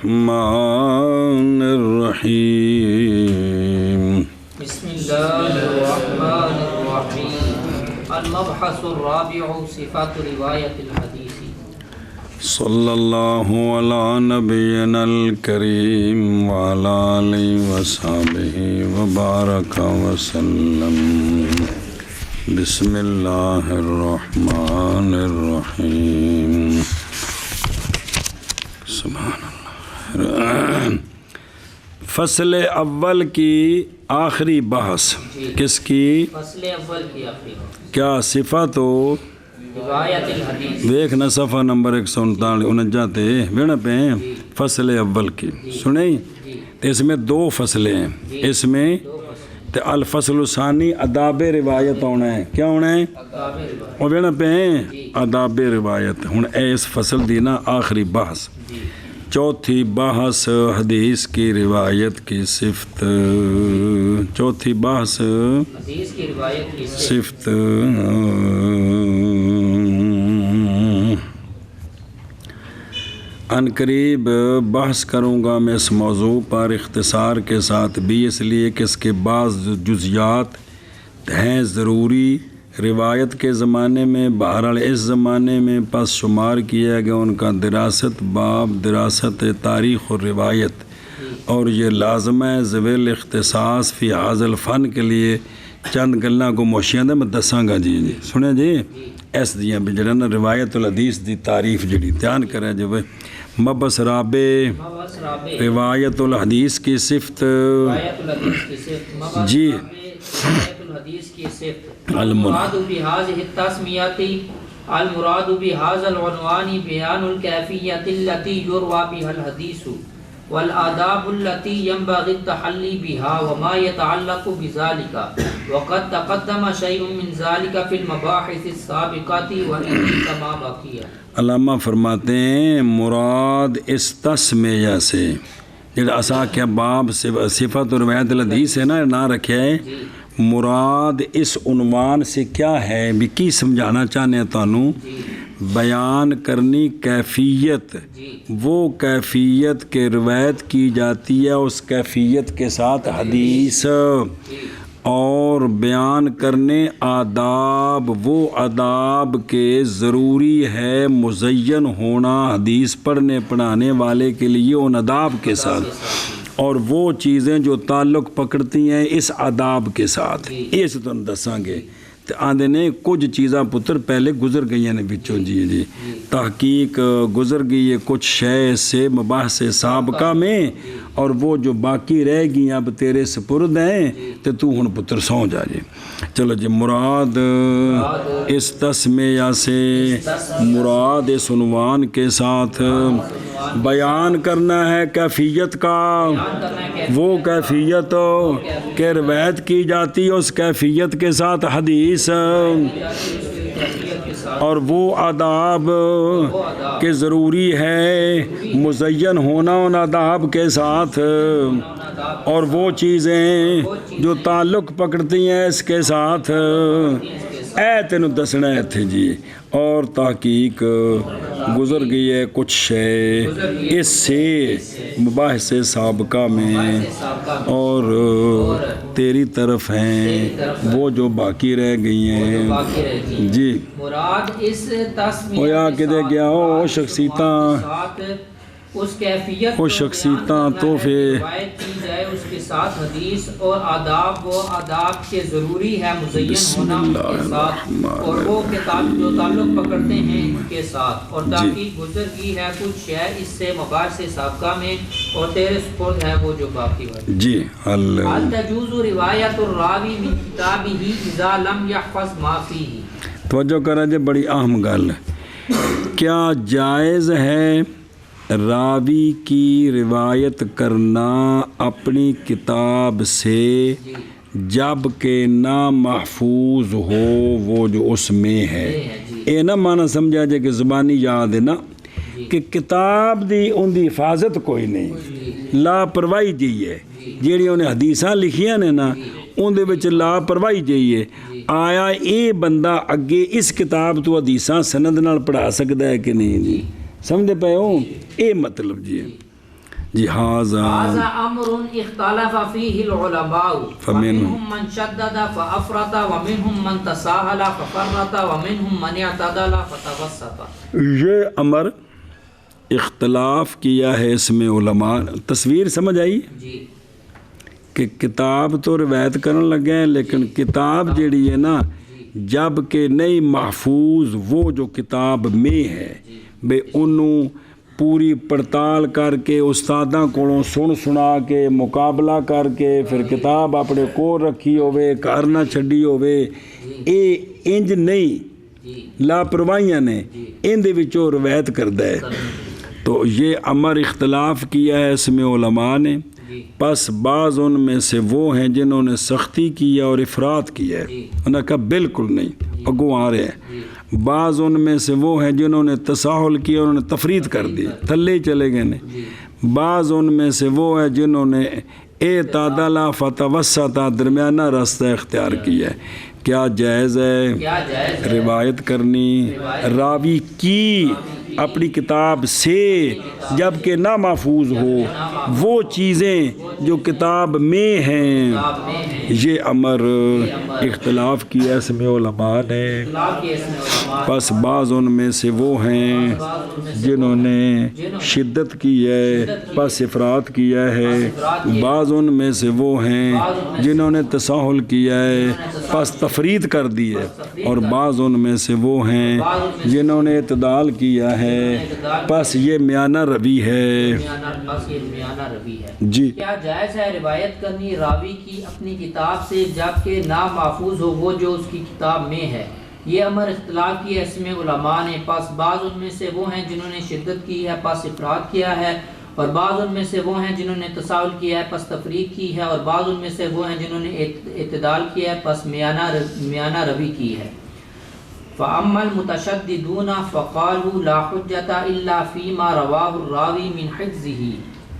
الرحمن الرحیم بسم اللہ الرحمن الرحیم المبحث الرابع صفات روایت الحدیث صلی اللہ علی نبینا الکریم وعلی آلہ وصحبہ وبارک وسلم بسم اللہ الرحمن الرحیم سبحان اللہ۔ فصل اول کی آخری بحث کس کی؟ فصل اول کی آخری کیا صفت ہو روایت الحدیث دیکھنا صفحہ نمبر 149 تے وینا پہ فصل اول کی سنیں تو اس میں دو فصلیں ہیں اس میں تے الفصل الثانی آداب روایت ہونا ہے کیا ہونا ہے اور وینا پہ آداب روایت ہوں اس فصل دی نا آخری بحث چوتھی بحث حدیث کی روایت کی صفت چوتھی بحث حدیث کی روایت کی صفت ان قریب بحث کروں گا میں اس موضوع پر اختصار کے ساتھ بھی اس لیے کہ اس کے بعض جزیات ہیں ضروری روایت کے زمانے میں بہرحال اس زمانے میں پس شمار کیا گیا ان کا دراست باب دراست تاریخ اور روایت اور یہ لازم ہے ذویل اختصاص فی حاضر الفن کے لیے چند گلاں کو موشیاں دے میں دساں گا جی سنیں جی ایس دیاں بھی جڑا نا روایت الحدیث دی تعریف جڑی دھیان کریں جو مبس رابع روایت الحدیث کی صفت روایت الحدیث کی صفت جی روایت الحدیث کی صفت المراد بهذه التسمیات المراد بهذا العنوان بیان الکیفیت التي يروى بها الحدیث والآداب التي ينبغي التحلي بها وما يتعلق بذلك وقد تقدم شيء من ذلك في المباحث السابقات وإنه كما بقي علامہ فرماتے ہیں مراد اس تسمیہ سے جڑا اسا کیا باب صفت و روایت الحدیث ہے نا نہ رکھے مراد اس عنوان سے کیا ہے بھی کی سمجھانا چاہنے ہیں تانوں بیان کرنی کیفیت وہ کیفیت کے روایت کی جاتی ہے اس کیفیت کے ساتھ حدیث اور بیان کرنے آداب وہ آداب کے ضروری ہے مزین ہونا حدیث پڑھنے پڑھانے والے کے لیے ان آداب کے ساتھ اور وہ چیزیں جو تعلق پکڑتی ہیں اس آداب کے ساتھ یہ سے تو دساں گے تو آندے نے کچھ چیزاں پتر پہلے گزر گئی ہیں بچوں جی تحقیق گزر گئی ہے کچھ شے سے مباحث سابقہ میں اور وہ جو باقی رہ گئی اب تیرے سپرد ہیں تو ہن پتر سو جا جی چلو جی مراد اس تسمیہ سے مراد اس عنوان کے ساتھ بیان کرنا ہے کیفیت کا وہ کیفیت کہ روایت کی جاتی ہے اس کیفیت کے ساتھ حدیث اور وہ آداب کہ ضروری ہے مزین ہونا ان آداب کے ساتھ اور وہ چیزیں جو تعلق پکڑتی ہیں اس کے ساتھ اے تینوں دسنا ہے تھے جی اور تحقیق گزر گئی ہے کچھ شے اس سے مباحث سابقہ میں اور تیری طرف ہیں وہ جو باقی رہ گئی ہیں جی مراد اس تسمیہ وہ یا کدے گیا ہو شخصیتاں اس کیفیت وہ شخصیتاں تحفے روایت کی جائے اس کے ساتھ حدیث اور آداب وہ آداب کے ضروری ہے مزین ہونا ان کے ساتھ اور وہ کتاب جو تعلق پکڑتے ہیں ان کے ساتھ اور تاکہ گزر گئی ہے کچھ شے اس سے مباحث سابقہ میں اور تیرے سپرد ہے وہ جو باقی ہے جی هل تجوز روایت الراوی من کتابه اذا لم يحفظ ما فيه توجہ کرا جی بڑی اہم گل کیا جائز ہے راوی کی روایت کرنا اپنی کتاب سے جب کہ نہ محفوظ ہو وہ جو اس میں ہے اے نہ مانا سمجھا جائے کہ زبانی یاد ہے نا کہ کتاب دی ان دی حفاظت کوئی نہیں لاپرواہی جی ہے جیڑی انہیں حدیثاں لکھیاں نے نا ان دے وچ لاپرواہی جی ہے آیا اے بندہ اگے اس کتاب تو حدیثاں سند نال پڑھا سکتا ہے کہ نہیں جی سمجھے پے ہو اے مطلب جی جی هذا امر اختلف فيه العلماء فمنهم من شدد فافرط ومنهم من تساهل ففرط ومنهم من اعتدل فتوسط. یہ امر اختلاف کیا ہے اس میں علماء. تصویر سمجھ آئی جی کہ کتاب تو روایت کرنے لگے ہیں لیکن کتاب جیڑی ہے نا جب کہ نہیں محفوظ وہ جو کتاب میں ہے بے انہوں پوری پڑتال کر کے استاداں کو سنا کے مقابلہ کر کے پھر کتاب اپنے کو رکھی ہوئے گھر نہ چھڈی ہوئے اے انج نہیں لاپرواہیاں نے ان دے وچوں روایت کردا ہے. تو یہ امر اختلاف کیا ہے اس میں علماء نے. پس بعض ان میں سے وہ ہیں جنہوں نے سختی کی ہے اور افراط کیا ہے. انہوں نے کہا بالکل نہیں اگوں آ رہے ہیں. بعض ان میں سے وہ ہیں جنہوں نے تساہل کیا انہوں نے تفرید کر دی تھلے چلے گئے نے. بعض ان میں سے وہ ہیں جنہوں نے اعتدال فتوسط درمیانہ راستہ اختیار کیا ہے. کیا جائز ہے روایت کرنی راوی کی اپنی کتاب سے جب کہ نا محفوظ ہو وہ چیزیں جو کتاب میں ہیں. یہ امر اختلاف کیا اس میں علماء نے. پس بعض ان میں سے وہ ہیں جنہوں نے شدت کی ہے پس افراط کیا ہے. بعض ان میں سے وہ ہیں جنہوں نے تساہل کیا ہے پس تفرید کر دی ہے. اور بعض ان میں سے وہ ہیں جنہوں نے اعتدال کیا ہے پس یہ میانہ روی ہے. جی کیا جائز ہے روایت کرنی راوی کی اپنی کتاب سے جبکہ نامحفوظ ہو وہ جو اس کی کتاب میں ہے؟ یہ امر اختلاف کی ہے اس میں علماء نے. پس بعض ان میں سے وہ ہیں جنہوں نے شدت کی ہے پس افراد کیا ہے اور بعض ان میں سے وہ ہیں جنہوں نے تساہل کیا ہے پس تفریق کی ہے اور بعض ان میں سے وہ ہیں جنہوں نے اعتدال کیا ہے پس میانہ روی کی ہے. فَأَمَّا الْمُتَشَدِّدُونَ فَقَالُوا لَا حُجَّةَ إِلَّا فِي مَا رَوَاهُ الرَّاوِي مِنْ حِفْظِهِ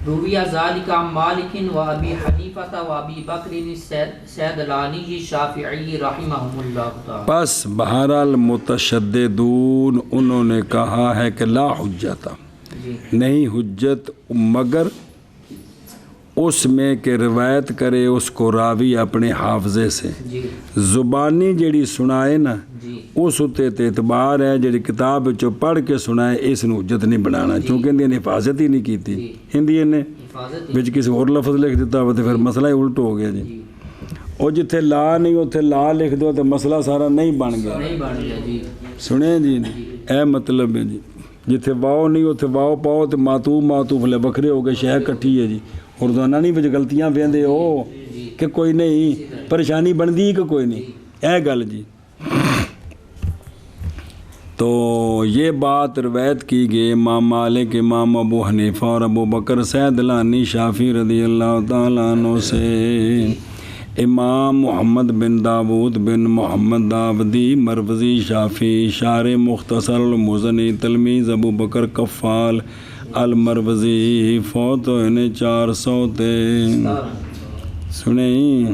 رُوِيَ ذَلِكَ عَنْ مَالِكٍ وَأَبِي حَنِيفَةَ وَأَبِي بَكْرٍ السَّيْدْلَانِيِّ الشَّافِعِيِّ رَحِمَهُمُ اللَّهُ تعالی. پس بہرحال متشددون انہوں نے کہا ہے کہ لا حجت نہیں حجت مگر اس میں کہ روایت کرے اس کو راوی اپنے حافظے سے. زبانی جڑی سنائے نا اس اتے اعتبار ہے جڑی کتاب چو پڑھ کے سنائے اس نو حجت نہیں بنانا کیونکہ اندی نے حفاظت ہی نہیں کی تھی. ہندی نے بچ کسی اور لفظ لکھ دیتا ہوا تو پھر مسئلہ ہی الٹ ہو گیا جی. اور جتھے لا نہیں اتھے لا لکھ دو تو مسئلہ سارا نہیں بن گیا. سنیں جی اے مطلب ہے جی جتھے واؤ نہیں اتھے واؤ پاؤ تو ماتوف لے بکھرے ہو گئے شہ کٹھی ہے جی. اردوانہ نہیں بچ غلطیاں پیندے ہو کہ کوئی نہیں پریشانی بندی کہ کوئی نہیں اے گل جی. تو یہ بات روایت کی گئی امام مالک امام ابو حنیفہ اور ابو بکر سیدلانی شافعی رضی اللہ تعالیٰ عنہ سے. امام محمد بن داود بن محمد داودی مروزی شافعی شارح مختصر المزنی تلمیذ ابو بکر کفال المروزی فوت ہوئے 400 سنیں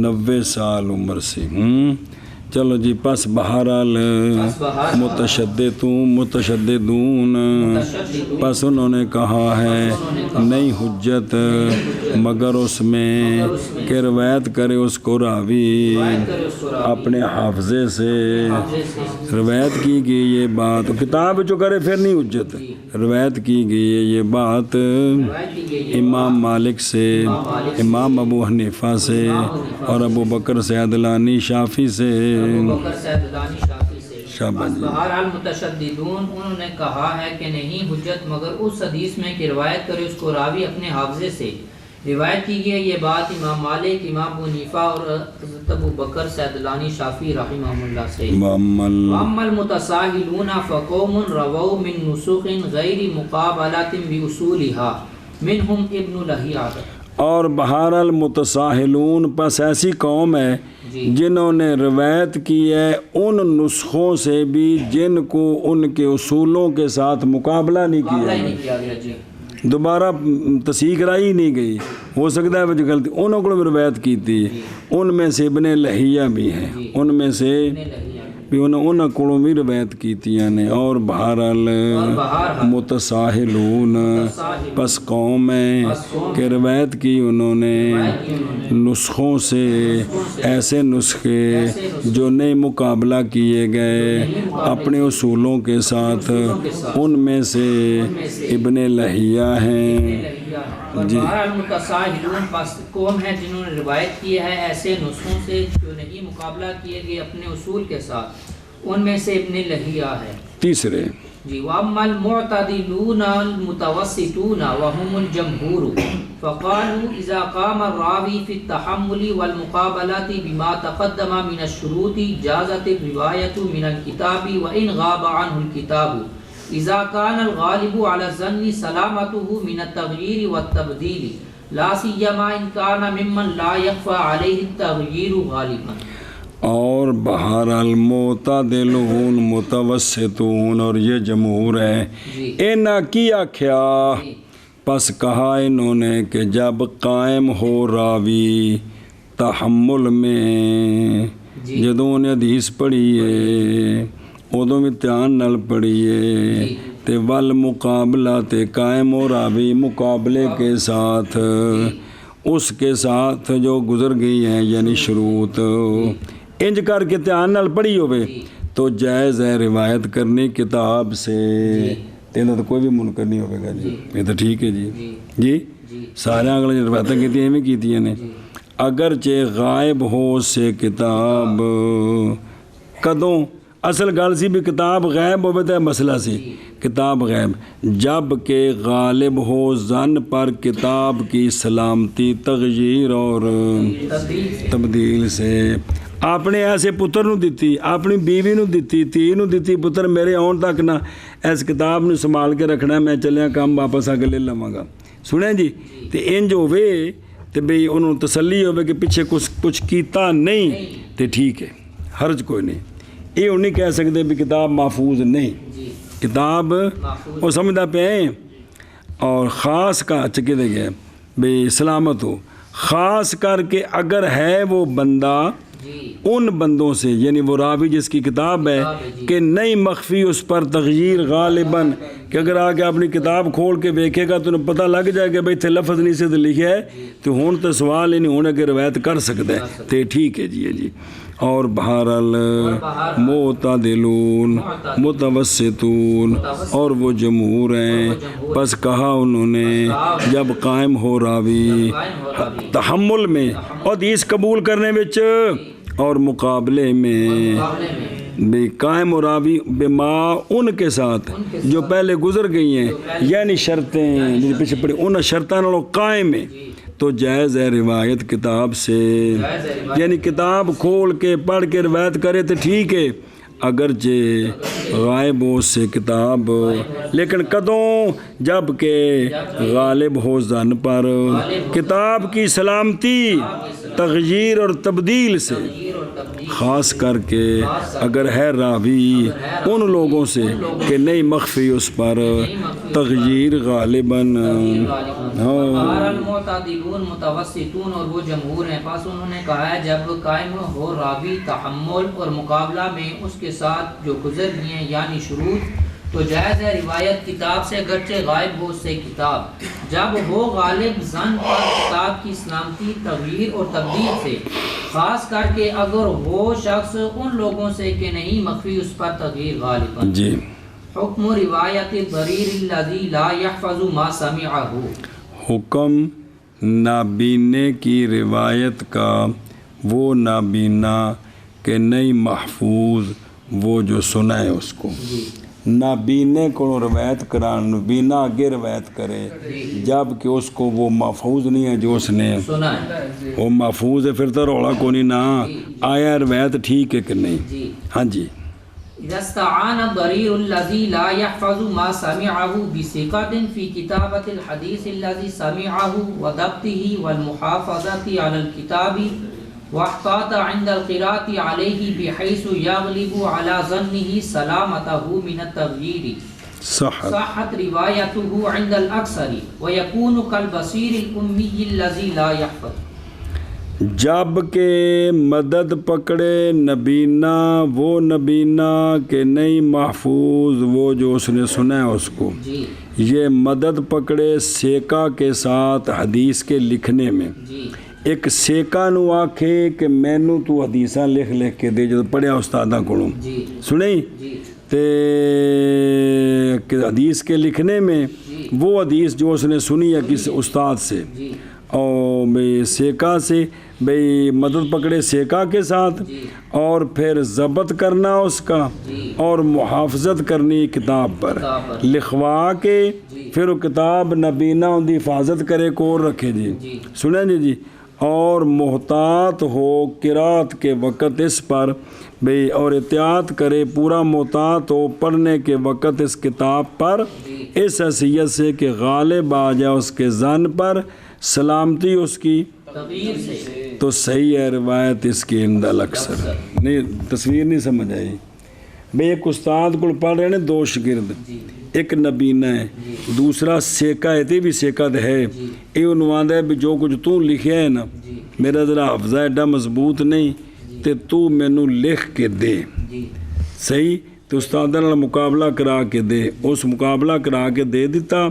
90 سال عمر سے. چلو جی پس بہرحال متشددون پس انہوں نے کہا ہے نہیں حجت مگر اس میں کہ روایت کرے اس کو راوی اپنے حافظے سے. روایت کی گئی یہ بات کتاب جو کرے پھر نہیں حجت. روایت کی گئی ہے یہ بات امام مالک سے امام ابو حنیفہ سے اور ابو بکر سیدلانی شافعی سے. بہرحال متشددون انہوں نے کہا ہے کہ نہیں حجت مگر اس حدیث میں کہ روایت کرے اس کو راوی اپنے حافظے سے. روایت کی گئی یہ بات امام مالک امام ابو حنیفہ اور حضرت ابو بکر سیدلانی شافعی رحمہ اللہ سے. واما المتساہلون فقوم رووا من نسخ غیر مقابلۃ باصولها منهم ابن لہیعہ. اور بہرحال متساہلون پس ایسی قوم ہے جنہوں نے روایت کی ہے ان نسخوں سے بھی جن کو ان کے اصولوں کے ساتھ مقابلہ نہیں کیا گیا. دوبارہ تصحیح کرائی نہیں گئی. ہو سکتا ہے وہ غلطی انہوں کو بھی روایت کی تھی. ان میں سے ابن لہیعہ بھی ہیں. ان میں سے بھی انہوں کو بھی روایت کیتیاں نے اور بہرحال متساہلون پس قوم ہے کہ روایت کی انہوں نے نسخوں سے ایسے نسخے جو نئے مقابلہ کیے گئے اپنے اصولوں کے ساتھ، ان میں سے ابن لہیہ ہیں جی۔ متساہلون پس قوم ہے جنہوں نے روایت کی ہے ایسے نسخوں سے جو نہیں مقابلہ کیے گئے اپنے اصول کے ساتھ، ان میں سے ابن لہیہ ہے۔ تیسرے جی وَأَمَّا الْمُعْتَدِلُونَ الْمُتَوَسِّطُونَ وَهُمُ الْجَمْهُورُ فَقَالُوا إِذَا قَامَ الرَّاوِي فِي التَّحَمُّلِ وَالْمُقَابَلَةِ بِمَا تَقَدَّمَ مِنَ الشُّرُوطِ جَازَتِ الرِّوَايَةُ مِنَ الْكِتَابِ وَإِنْ غَابَ عَنْهُ الْكِتَابُ إِذَا كَانَ الْغَالِبُ عَلَى الظَّنِّ سَلَامَتُهُ مِنَ التَّغْيِيرِ وَالتَّبْدِيلِ لَا سِيَّمَا إِنْ كَانَ مِمَّنْ لَا يَخْفَى عَلَيْهِ التَّغْيِيرُ غَالِبًا۔ اور بہرحال معتدلون متوسطون اور یہ جمہور ہے، انہاں کی آکھیا پس کہا انہوں نے کہ جب قائم ہو راوی تحمل میں، جدوں انہیں حدیث پڑھیے ادوں بھی دھیان نال پڑھیے تے والمقابلہ تے قائم ہو راوی مقابلے کے ساتھ اس کے ساتھ جو گزر گئی ہیں یعنی شروط، انج کر کے دھیان نال پڑھی ہوئے تو جائز ہے روایت کرنی کتاب سے، تینا تو کوئی بھی منکر نہیں ہوئے گا جی، یہ تو ٹھیک ہے جی جی سارے اگلے روایتیں کیتی ہیں کیتی ہیں اگرچہ غائب ہو سے کتاب، کدوں اصل گل سی بھی کتاب غائب ہوئے تو مسئلہ سی کتاب غائب، جب کہ غالب ہو ظن پر کتاب کی سلامتی تغییر اور تبدیل سے، اپنے ایسے پتر نو دیتی، اپنی بیوی نو دیتی، تھی نو دیتی، پتر میرے آن تک نہ اس کتاب نو سنبھال کے رکھنا، میں چلیا کام واپس آ کے لے لواں گا، سنیں جی تے انج ہوئے تے بھئی انہوں تسلی ہوئے کہ پیچھے کچھ کیتا نہیں تے ٹھیک ہے، حرج کوئی نہیں، یہ نہیں کہہ سکتے بھی کتاب محفوظ نہیں، کتاب وہ سمجھتا پہ ہیں، اور خاص کا چکے دے گئے بھئی سلامت ہو، خاص کر کے اگر ہے وہ بندہ ان بندوں سے، یعنی وہ راوی جس کی کتاب ہے کہ نہیں مخفی اس پر تغییر غالباً، کہ اگر آگے اپنی کتاب کھول کے دیکھے گا تو انہیں پتہ لگ جائے گا بھئی تھے لفظ نہیں سے تو لکھا ہے تو ہون تو سوال ہی نہیں ہونے کے روایت کر سکتا ہے تو ٹھیک ہے جی۔ اور بہرحال معتدلون متوسطون اور وہ جمہور ہیں، پس کہا انہوں نے جب قائم ہو راوی تحمل میں اور حدیث قبول کرنے وچ اور مقابلے میں بھی قائم و راوی بما ان کے ساتھ جو پہلے گزر گئی ہیں، یعنی شرطیں جو پیچھے پڑی ان شرطوں نالوں قائم ہے تو جائز ہے روایت کتاب سے، یعنی کتاب کھول کے پڑھ کے روایت کرے تو ٹھیک ہے، اگرچہ غائب ہو سے کتاب، لیکن کدوں جب کہ غالب ہو ظن پر کتاب کی سلامتی تغییر اور تبدیل سے، خاص کر کے اگر ہے راوی ان لوگوں سے کہ نہیں مخفی اس پر تغییر غالباً، معتدلون متوسطون اور وہ جمہور ہیں، پس انہوں نے کہا ہے جب قائم ہو راوی تحمل اور مقابلہ میں اس کے ساتھ جو گزر گئی ہیں یعنی شروط، تو جائز ہے روایت کتاب سے اگرچہ غائب ہو سے کتاب، جب ہو غالب ظن پر کتاب کی سلامتی تغییر اور تبدیل سے، خاص کر کے اگر ہو شخص ان لوگوں سے کہ نہیں مخفی اس پر تغییر غالباً جی۔ حکم روایت الضریر الذی لا یحفظ ما سمعہ، حکم نابینے کی روایت کا، وہ نابینا کہ نہیں محفوظ وہ جو سنا ہے اس کو، نابینے کو روایت کران، نابینا آگے روایت کرے جب کہ اس کو وہ محفوظ نہیں ہے جو اس نے سنا ہے، وہ محفوظ ہے پھر تو روڑا کو نہیں نہ آیا روایت ٹھیک ہے کہ نہیں، ہاں جی۔ اذا استعان الضرير الذي لا يحفظ ما سمعه بثقة في كتابة الحديث الذي سمعه وضبطه والمحافظة على الكتاب واحتاط عند القراءة عليه بحيث يغلب على ظنه سلامته من التغيير صحت روایته عند الأكثر ويكون كالبصير الأمي الذي لا يحفظ۔ جب کہ مدد پکڑے نبینا وہ نبینا کہ نہیں محفوظ وہ جو اس نے سنا ہے اس کو، جی یہ مدد پکڑے سیکا کے ساتھ حدیث کے لکھنے میں۔ جی ایک سیکا نو آکھے کہ مینوں تو حدیثاں لکھ لکھ کے دے جو پڑھیا استاداں کولوں جی سنیں جی تے کہ حدیث کے لکھنے میں وہ حدیث جو اس نے سنی ہے کسی استاد سے جی اور بھئی سیکا سے، بھئی مدد پکڑے سیکا کے ساتھ، اور پھر ضبط کرنا اس کا اور محافظت کرنی کتاب پر لکھوا کے، پھر وہ کتاب نبینا ان دی حفاظت کرے کور رکھے جی سنیں جی اور محتاط ہو قرات کے وقت اس پر بھئی اور احتیاط کرے پورا محتاط ہو پڑھنے کے وقت اس کتاب پر اس حیثیت سے کہ غالب آ جائے اس کے ذہن پر سلامتی اس کی تغییر سے۔ تو صحیح ہے روایت اس کی عند الاکثر۔ نہیں تصویر نہیں سمجھ آئی بھئی ایک استاد کو پڑھ رہے ہیں دو شاگرد، ایک نبینا ہے دوسرا سیکا ہے تے بھی سیکا ہے، یہ عنوان ہے بھی جو کچھ تو لکھیا ہے نا میرا ذرا حفظہ ایڈا مضبوط نہیں تے تو مینوں لکھ کے دے، صحیح تو استاداں نال مقابلہ کرا کے دے، اس مقابلہ کرا کے دے دیتا،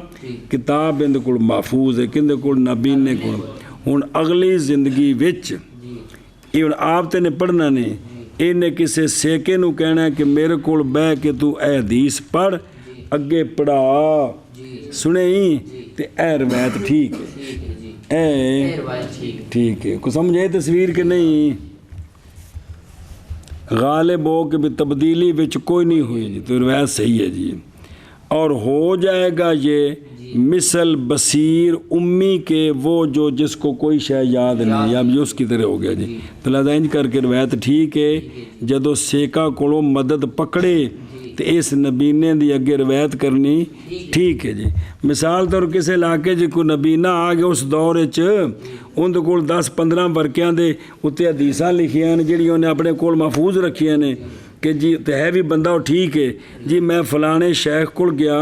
کتاب اندے کول محفوظ ہے کندے کول نبینے کول۔ ہن اگلی زندگی وچ یہ ہن آپ تے نے پڑھنا نہیں، انہیں کسے سیکے نو کہنا ہے کہ میرے کول بہ کے تو اے حدیث پڑھ اگے پڑھا سنیں تے اے روایت ٹھیک ہے، اے ٹھیک ہے کو سمجھے تصویر کہ نہیں؟ غالب ہو کہ بھی تبدیلی وچ کوئی نہیں ہوئی جی تو روایت صحیح ہے جی، اور ہو جائے گا یہ مثل بصیر امی کے وہ جو جس کو کوئی شے یاد نہیں یا بھی اس کی طرح ہو گیا جی، تو لہذا انج کر کے روایت ٹھیک ہے۔ جدو سیکا کولوں مدد پکڑے تو اس نبینے دی اگے روایت کرنی ٹھیک ہے جی۔ مثال طور کسے علاقے جی کوئی نبینا آ گیا اس دور وچ اندر کول 10-15 ورکیاں دے اتنے حدیثاں لکھیاں نے جڑی انہیں اپنے کول محفوظ رکھیاں نے کہ جی تے ہے بھی بندہ وہ ٹھیک ہے جی میں فلانے شیخ کول گیا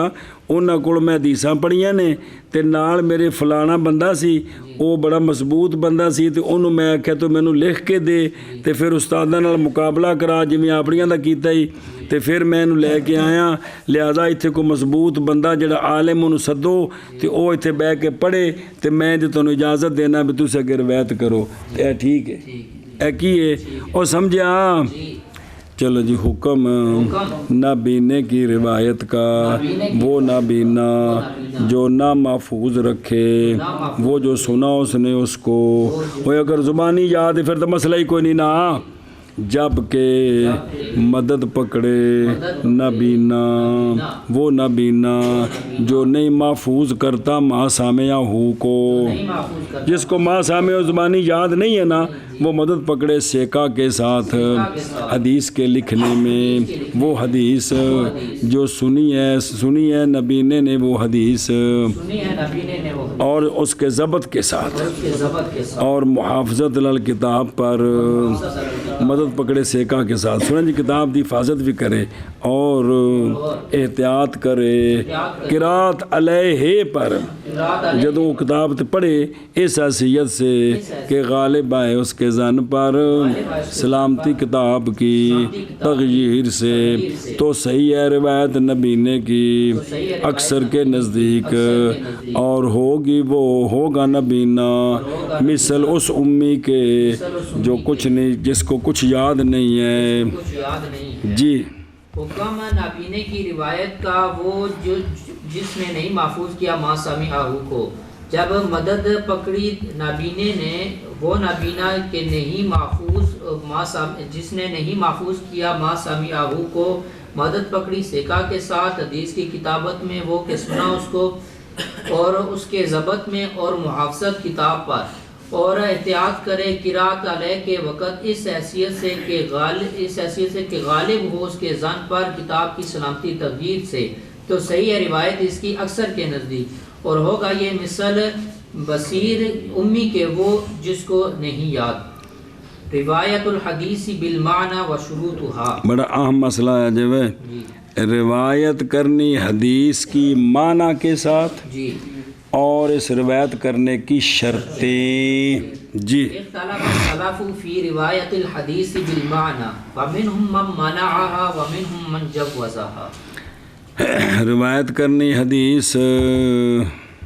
انہاں کول میں حدیثاں پڑھیاں نے تے نال میرے فلانا بندہ سی وہ بڑا مضبوط بندہ سی تے انہوں میں آکھیا تو مینوں لکھ کے دے تے پھر استاداں نال مقابلہ کرا جویں اپنیاں دا کیتا ہی تے پھر میں انہوں لے کے آیا، لہذا ایتھے کوئی مضبوط بندہ جڑا عالم انہوں سدو تے او ایتھے بہ کے پڑھے تے میں تے تانوں اجازت دینا بھی تسے اگے روایت کرو تے ٹھیک ہے اے کی ہے او سمجھا؟ چلو جی حکم نابینے کی روایت کا وہ نابینا جو نہ محفوظ رکھے وہ جو سنا اس نے اس کو، وہ اگر زبانی یاد ہے پھر تو مسئلہ ہی کوئی نہیں نا، جب کہ مدد پکڑے نبینا وہ نبینا جو نہیں محفوظ کرتا ما سامعہ ہو کو، جس کو ما سامعہ زبانی یاد نہیں ہے نا وہ مدد پکڑے سیکا کے ساتھ حدیث کے لکھنے میں، وہ حدیث جو سنی ہے نبینے نے وہ حدیث اور اس کے ضبط کے ساتھ اور محافظت الکتاب پر مدد پکڑے سیکا کے ساتھ سنیں جی کتاب دی حفاظت بھی کرے اور احتیاط کرے قرات علیہ پر جدوں کتاب پڑھے اس حیثیت سے کہ غالب آئے اس کے ذہن پر سلامتی کتاب کی تغییر سے، تو صحیح ہے روایت نبینے کی اکثر کے نزدیک، اور ہوگی وہ ہوگا نبینا مثل اس امی کے جو کچھ نہیں جس کو کچھ یاد نہیں ہے جی۔ حکم نابینے کی روایت کا وہ جو جس نے نہیں محفوظ کیا ما سمعہ کو، جب مدد پکڑی نابینے نے وہ نابینا کے نہیں محفوظ جس نے نہیں محفوظ کیا ما سمعہ کو، مدد پکڑی سیکا کے ساتھ حدیث کی کتابت میں وہ کہ سنا اس کو اور اس کے ضبط میں اور محافظت کتاب پر، اور احتیاط کرے قرات علیہ کے وقت اس حیثیت سے کہ غالب ہو اس کے ذہن پر کتاب کی سلامتی تغییر سے، تو صحیح ہے روایت اس کی اکثر کے نزدیک، اور ہوگا یہ مثل بصیر امی کے وہ جس کو نہیں یاد۔ روایت الحدیث بالمعنی و شروطها، بڑا اہم مسئلہ ہے جو ہے روایت کرنی حدیث کی معنی کے ساتھ جی اور اس روایت کرنے کی شرطیں. جی اختلف السلف فی روایت الحدیث بالمعنی فمنهم من منعها ومنهم من جوزها. روایت کرنی حدیث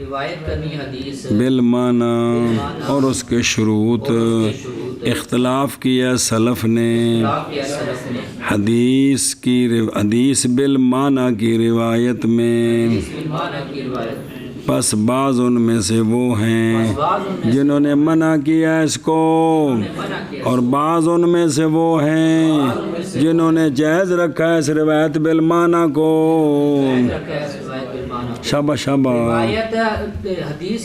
روایت کرنی حدیث بالمعنی اور اس کے شروط اختلاف کیا سلف نے حدیث بالمعنی کی روایت میں. بس بعض ان میں سے وہ ہیں جنہوں نے منع کیا اس کو، اور بعض ان میں سے وہ ہیں جنہوں نے جائز رکھا ہے اس روایت بالمعنی کو. شاباش شاباش. حدیث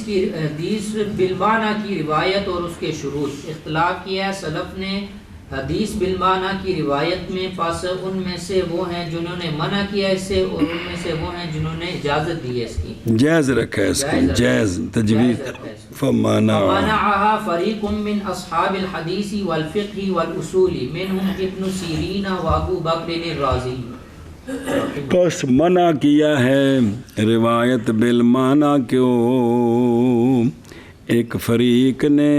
بالمعنی کی روایت اور اس کے شروط اختلاف کیا ہے سلف نے حدیث بالمعنی کی روایت میں. پس ان میں سے وہ ہیں جنہوں نے منع کیا اس سے، اور ان میں سے وہ ہیں جنہوں نے اجازت دی ہے اس کی، جائز رکھا ہے اس کو، جائز تجویز. فمنعها فريق من اصحاب الحديث والفقه والاصول منهم ابن سیرین وابو بکر الرازی. بس منع کیا ہے روایت بالمعنی کو ایک فریق نے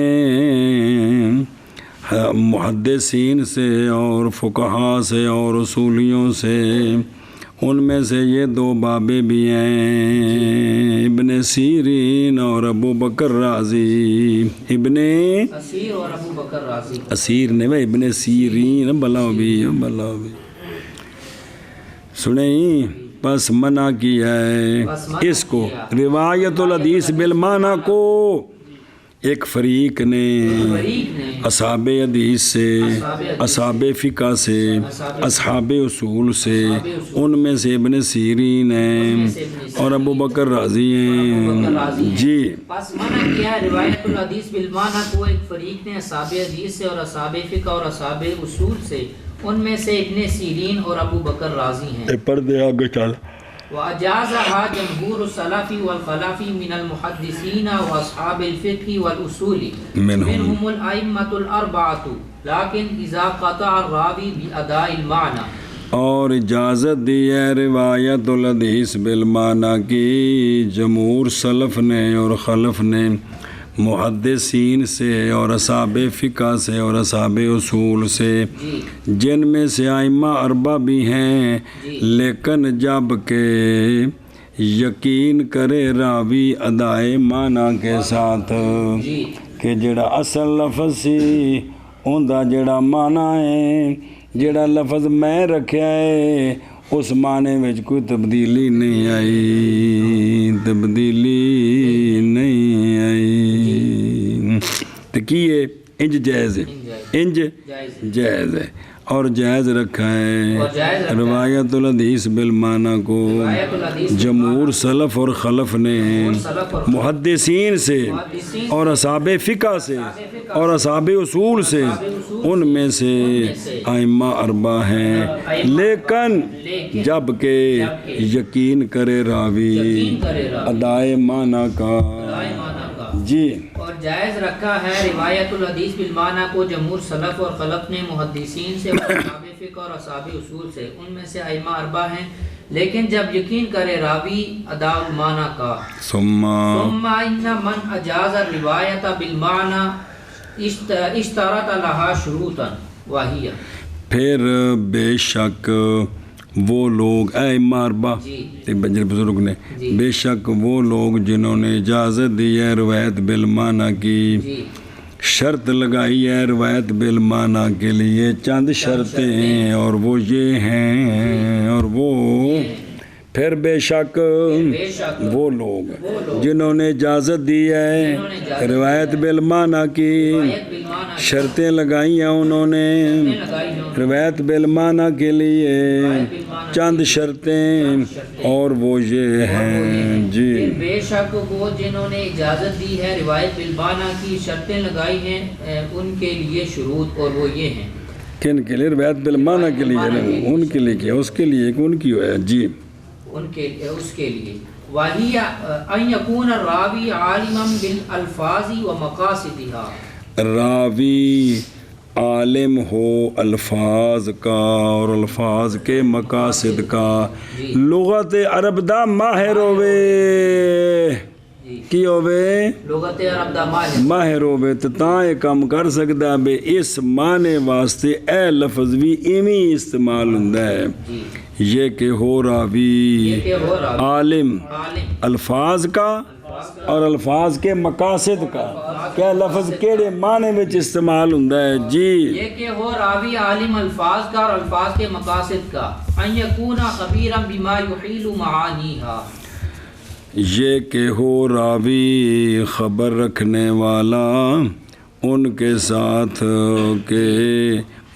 محدثین سے اور فقہا سے اور اصولیوں سے. ان میں سے یہ دو بابے بھی ہیں، ابن سیرین اور ابو بکر رازی. ابن اسیر اور ابو بکر رازی. اسیر نے بھائی ابن سیرین بلاؤ بھی سنیں. بس منع کیا ہے اس کو روایت الحدیث بالمعنی کو ایک فریق نے اصحاب حدیث سے، اصحاب فقہ سے، اصحاب اصول سے. ان میں سے ابن سیرین ہیں اور ابو بکر رازی ہیں. جی پس منع کیا ہے روایت الحدیث بالمعنی کو ایک فریق نے اصحاب حدیث سے اور اصحاب فقہ اور اصحاب اصول سے. ان میں سے ابن سیرین اور ابو بکر رازی ہیں. پردے آگے چل. وَأَجَازَهَا جَمْهُورُ السَّلَفِ وَالْخَلَفِ مِنَ الْمُحَدِّثِينَ وَأَصْحَابِ الْفِقْهِ وَالْأُصُولِ مِنْهُمُ الْأَئِمَّةُ الْأَرْبَعَةُ لَكِنْ إِذَا قَطَعَ الرَّاوِي بِأَدَاءِ الْمَعْنَى. اور اجازت دی ہے روایت الحدیث بالمعنی کی جمہور سلف نے اور خلف نے، محدثین سے اور اصحاب فقہ سے اور اصحاب اصول سے، جن میں سے ائمہ اربعہ بھی ہیں. لیکن جب کہ یقین کرے راوی ادائے معنی کے ساتھ کہ جڑا اصل لفظ سی اوندا جڑا معنی ہے، جڑا لفظ میں رکھیا ہے اس معنی وچ کوئی تبدیلی نہیں آئی، تبدیلی نہیں آئی. تو کیے انج جائز ہے، انج جائز ہے. اور جائز رکھا ہے روایت الحدیث بالمعنی کو جمہور سلف اور خلف نے، محدثین سے اور اصحاب فقہ سے اور اصحاب اصول سے. ان میں سے ائمہ اربعہ ہیں. لیکن جب کہ یقین کرے راوی ادائے معنی کا. جی اور جائز رکھا ہے روایت الحدیث بالمعنی کو جمہور سلف اور خلف نے، محدثین سے اور اصحاب فقہ اور اصحاب اصول سے. ان میں سے ائمہ اربعہ ہیں. لیکن جب یقین کرے راوی ادا المعنی کا. ثم ان من اجاز الروایت بالمعنی اشترط لها شروطا وهي. پھر بے شک وہ لوگ ائمہ اربعہ بنجر بزرگ نے، بے شک وہ لوگ جنہوں نے اجازت دی ہے روایت بالمعنی کی، شرط لگائی ہے روایت بالمعنی کے لیے. چند شرطیں ہیں اور وہ یہ ہیں، اور وہ پھر بے شک وہ لوگ جنہوں نے اجازت دی ہے روایت بالمعنی کی، شرطیں لگائی ہیں انہوں نے روایت بالمعنی کے لیے. چند شرطیں اور وہ یہ ہیں. جی بے شک وہ جنہوں نے اجازت دی ہے روایت بالمعنی کی، شرطیں لگائی ہیں ان کے لیے شروط، اور وہ یہ ہیں. کن کے لیے؟ روایت بالمعنی کے لیے. ان کے لیے کیا؟ اس کے لیے کہ ان کی ہے. جی ان کے اس کے لیے وہی ان یکون الراوی عالما بالالفاظ ومقاصدها. راوی عالم ہو الفاظ کا اور الفاظ کے مقاصد کا. لغت عرب دا ماہر ہوئے. کی ہوے لغت عرب دا ماہر ماہر ہوے تے تاں یہ کام کر سکدا بے اس معنی واسطے اے لفظ بھی ایویں استعمال ہوندا ہے یہ کہ ہو راوی یہ کہ ہو راوی عالم عالم الفاظ کا اور الفاظ کے مقاصد کا کیا لفظ کیڑے معنی وچ استعمال ہوندا ہے جی یہ کہ ہو راوی عالم الفاظ کا اور الفاظ کے مقاصد کا ان یکون خبیرا بما یحیل معانیہا یہ کہ ہو راوی خبر رکھنے والا ان کے ساتھ کہ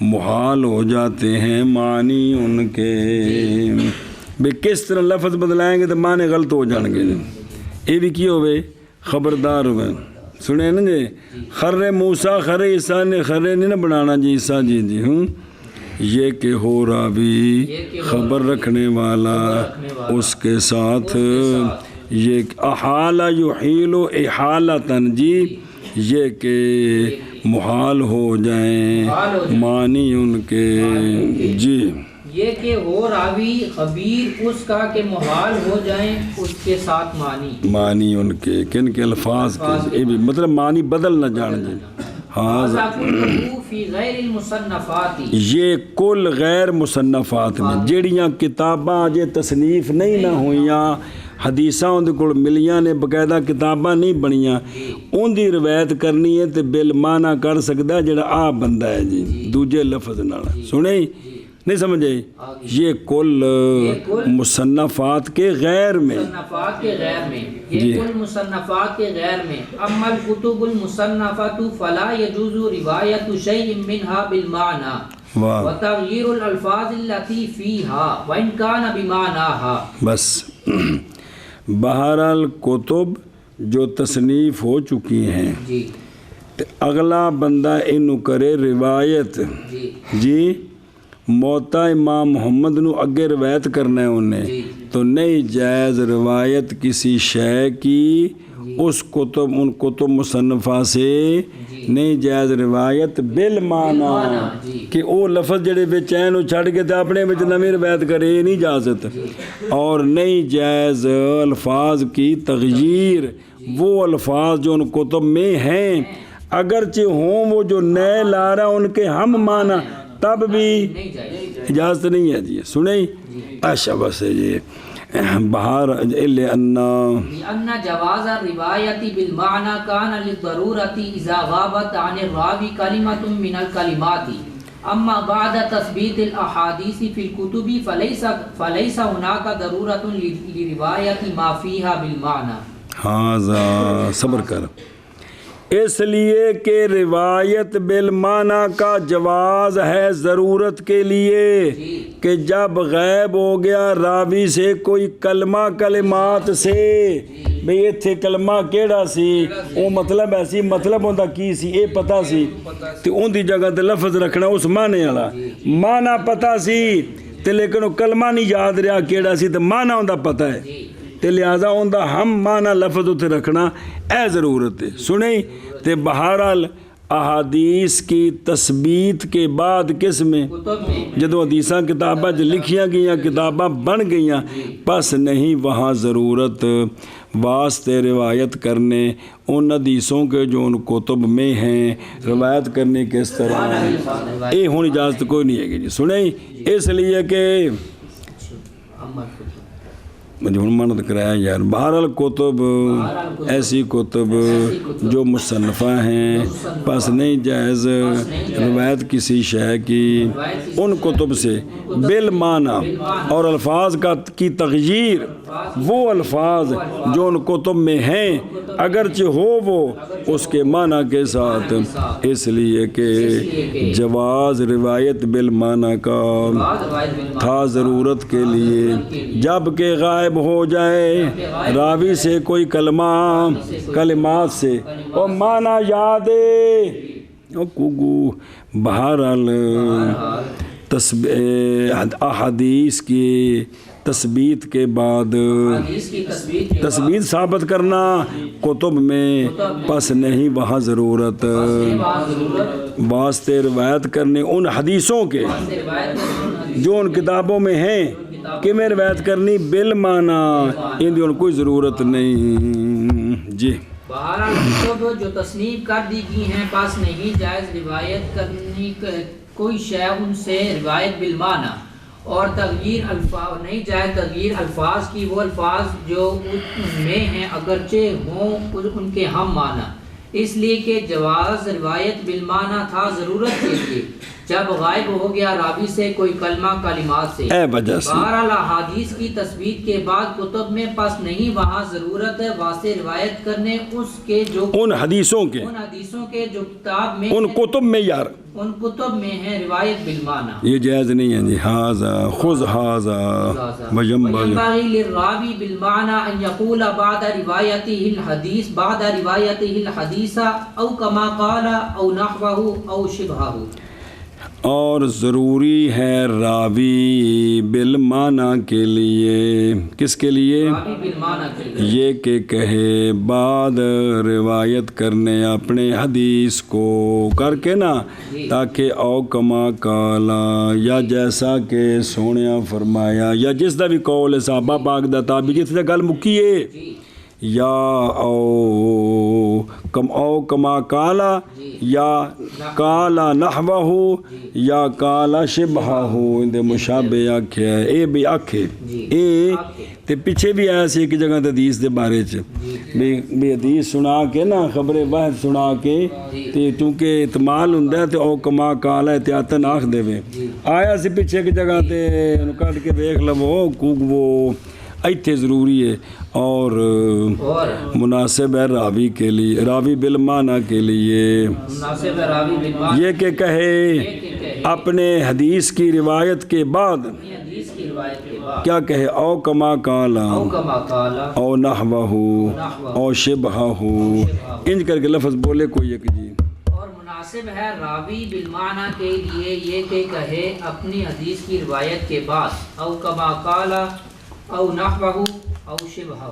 محال ہو جاتے ہیں معنی ان کے بے کس طرح لفظ بدلائیں گے تو معنی غلط ہو جان گے یہ بھی کی ہوئے خبردار ہوئے سنے نا جی خر موسیٰ خر عیسیٰ نے خر نہیں نا بنانا جی عیسیٰ جی جی یہ کہ ہو راوی خبر رکھنے والا اس کے ساتھ یہ احالہ یحیل احالتاً جی یہ کہ محال ہو جائیں معنی ان کے جی یہ کہ ہو راوی خبیر اس کا کہ محال ہو جائیں اس کے ساتھ معنی ان کے کن کے الفاظ کے یہ بھی مطلب معنی بدل نہ جان جائیں ہاں فی غیر المصنفات یہ کل غیر مصنفات میں جڑیاں کتاباں جے تصنیف نہیں نہ ہوئیاں حدیثاں اندے کول ملیاں نے باقاعدہ کتاباں نہیں بنیاں ان دی روایت کرنی ہے تے بالمعنی کر سکدا ہے جڑا آ بندہ ہے جی دوجے لفظ نال سنے نہیں سمجھے یہ کل مصنفات کے غیر میں مصنفات کے غیر میں یہ کل مصنفات کے غیر میں اما الکتب المصنفات فلا يجوز روایت شیء منها بالمعنى وتغییر الالفاظ التي فيها وان كان بمعناها بس بہرحال کتب جو تصنیف ہو چکی ہیں جی اگلا بندہ انو کرے روایت جی موتا امام محمد نو اگے روایت کرنا ہے انہیں تو نہیں جائز روایت کسی شے کی اس کتب ان کتب مصنفہ سے نہیں جائز روایت بالمعنی کہ او لفظ جڑے وچ ہیں نو چھڑ کے تے اپنے وچ نویں روایت کرے نہیں اجازت اور نہیں جائز الفاظ کی تغییر وہ الفاظ جو ان کتب میں ہیں اگرچہ ہوں وہ جو نئے لا رہا ان کے ہم معنی تب بھی اجازت نہیں ہے جی سنیں اچھا بس یہ بہار لأن جواز الروایت بالمعنى كان للضرورة اذا غابت عن الراوی کلمة من الکلمات اما بعد تثبیت الاحادیث في الكتب فليس هناك ضرورة لروایت ما فيها بالمعنى ہاں صبر کر اس لیے کہ روایت بالمعنی کا جواز ہے ضرورت کے لیے کہ جب غائب ہو گیا راوی سے کوئی کلمہ کلمات سے بھئی ایتھے کلمہ کیڑا سی وہ مطلب ایسی مطلب ہوندہ کی سی اے پتہ سی تے ان دی جگہ تے لفظ رکھنا اس معنی والا معنی پتہ سی تے لیکن وہ کلمہ نہیں یاد رہا کیڑا سی تے معنی ہوندہ پتہ ہے تے لہذا ہوندہ ہم معنی لفظ اتھے رکھنا اے ضرورت ہے سنیں تے بہرحال احادیث کی تثبیت کے بعد کس میں جدو حدیثاں کتاباں جو لکھیاں گئیاں کتاباں بن گئیاں پس نہیں وہاں ضرورت واسطے روایت کرنے ان حدیثوں کے جو ان کتب میں ہیں روایت کرنے کس طرح اے ہون اجازت کوئی نہیں ہے جی سنیں اس لیے کہ مجھے منت کرایا یار بہرحال کتب ایسی کتب جو مصنفہ ہیں پس نہیں جائز روایت کسی شے کی ان کتب سے بالمعنی اور الفاظ کی تغییر وہ الفاظ جو ان کتب میں ہیں اگرچہ ہو وہ اس کے معنی کے ساتھ اس لیے کہ جواز روایت بالمعنی کا تھا ضرورت کے لیے جب کہ غائب ہو جائے راوی سے کوئی کلمات سے اور معنی یاد بہرحال احادیث کی تثبیت کے بعد تثبیت ثابت کرنا کتب میں پس نہیں وہاں ضرورت واسطے روایت کرنے ان حدیثوں کے جو ان کتابوں میں ہیں کہ میں روایت کرنی بالمعنی ان کوئی ضرورت نہیں جی بہرحال کتب جو تصنیف کر دی گئی ہیں پس نہیں جائز روایت کرنی کوئی شے ان سے روایت بالمعنی، اور تغییر الفاظ نہیں جائز تغییر الفاظ کی، وہ الفاظ جو ان میں ہیں اگرچہ ہوں ان کے ہم معنی، اس لیے کہ جواز روایت بالمعنی تھا ضرورت کے لیے جب غائب ہو گیا راوی سے کوئی کلمہ کلمات سے اے وجہ سے۔ بہرحال احادیث کی تثبیت کے بعد کتب میں پس نہیں وہاں ضرورت ہے واسطے روایت کرنے اس کے جو ان حدیثوں کے جو کتاب میں ان کتب میں یار ان کتب میں ہیں روایت بالمعنی، یہ جائز نہیں ہے جی۔ ھذا خذ ھذا وينبغي للراوي بالمعنى ان يقول بعد روايته الحديث او كما قال او نحوه او شبهه، اور ضروری ہے راوی بالمعنی کے لیے، کس کے لیے؟ راوی بالمعنی کے لیے، یہ کہ کہے بعد روایت کرنے اپنے حدیث کو کر کے نا، تاکہ او کما کالا یا جیسا کہ سونیا فرمایا یا جس دا بھی قول ہے صحابہ پاک دا تابعین جس سے گل مکی ہے، یا او کما کالا یا کالا نحوہ یا کالا شبہہ اندے مشابہ آکھے اے بھی آکھے اے تے پیچھے بھی آیا سی ایک جگہ حدیث دے بارے چ بھی حدیث سنا کے نا خبر واحد سنا کے تے چونکہ احتمال ہوندا ہے تے او کما کالا احتیاطاً آکھ دے وے آیا سی پیچھے ایک جگہ تے انہوں کٹ کے دیکھ لو وہ ایتھے ضروری ہے اور مناسب ہے راوی کے لیے، راوی بالمعنی کے لیے یہ کہ کہے اپنے حدیث کی روایت کے بعد کیا کہے او کما کالا او نحوہ او شبہہ انج کر کے لفظ بولے کوئی ایک جی، اور مناسب ہے راوی بالمعنی کے لیے یہ کہ کہے اپنی حدیث کی روایت کے بعد او کما قال او نحوہ او شبہہ